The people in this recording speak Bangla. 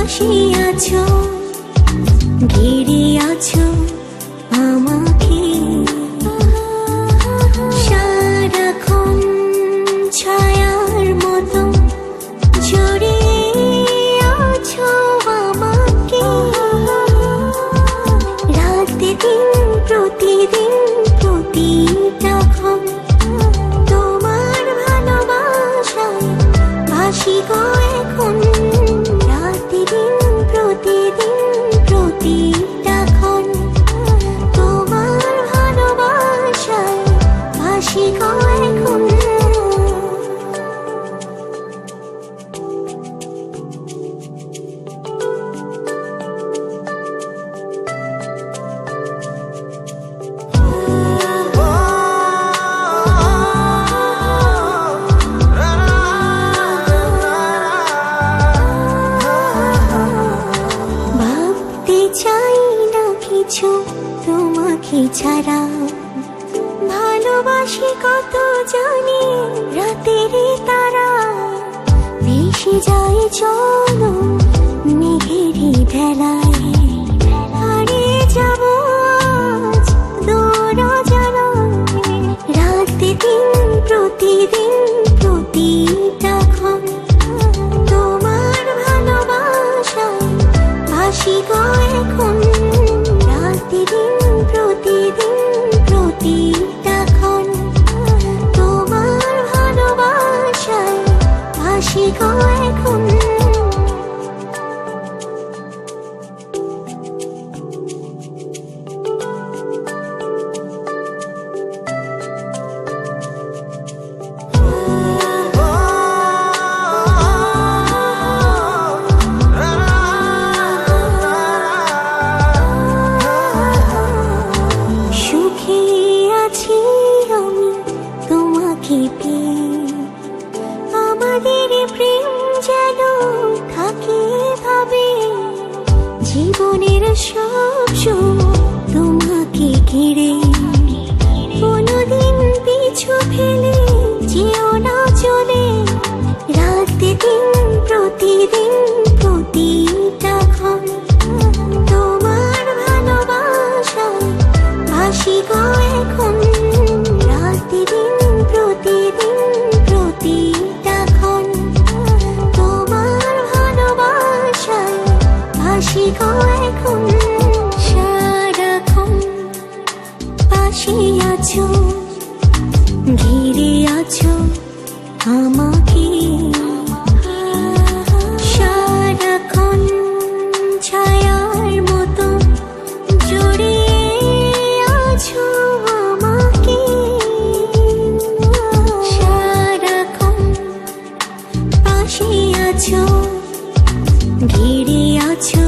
পাশে আছো, ঘিরে আছো আমাকে, সারাক্ষণ ছায়ার মতো জড়িয়ে আছো আমাকে। রাতে দিন প্রতিদিন প্রতিটা ক্ষণ তোমার ভালোবাসায় ভাসি গো এখন। রাতে দিন প্রতিদিন প্রতিটা ক্ষণ তোমার ভালোবাসায় ভাসি গো এখন। চাই না কিছু তোমাকে ছাড়া, ভালোবাসি কত জানি রাতের তারা। ভেসে যায় চলো মেঘেরই ভেলায়, হারিয়ে যাব আজ দূর অজানায়। রাতে দিন প্রতিদিন প্রতিটা ক্ষণ তোমার ভালোবাসায় ভাসি গো এখন। রাতে দিন প্রতিদিন প্রতিটা ক্ষণ তোমার ভালোবাসায় ভাসি গো এখন। আমাদের প্রেম যেন থাকে ভাবে, জীবনের সব সময় তোমাকে ঘিরে। কোনদিন পিছু ফেলে যেও না চলে। রাতে দিন প্রতিদিন প্রতিটা ক্ষণ তোমার ভালোবাসায় ভাসি গো এখন। রাতে দিন প্রতিদিন প্রতিটা ক্ষণ তোমার ভালোবাসায় ভাসি গো এখন। সারাক্ষণ পাশে আছো, ঘিরে আছো আমাকে, সারাক্ষণ ছায়ার মতো জড়িয়ে আছো আমাকে। সারাক্ষণ পাশে আছো, ঘিরে আছো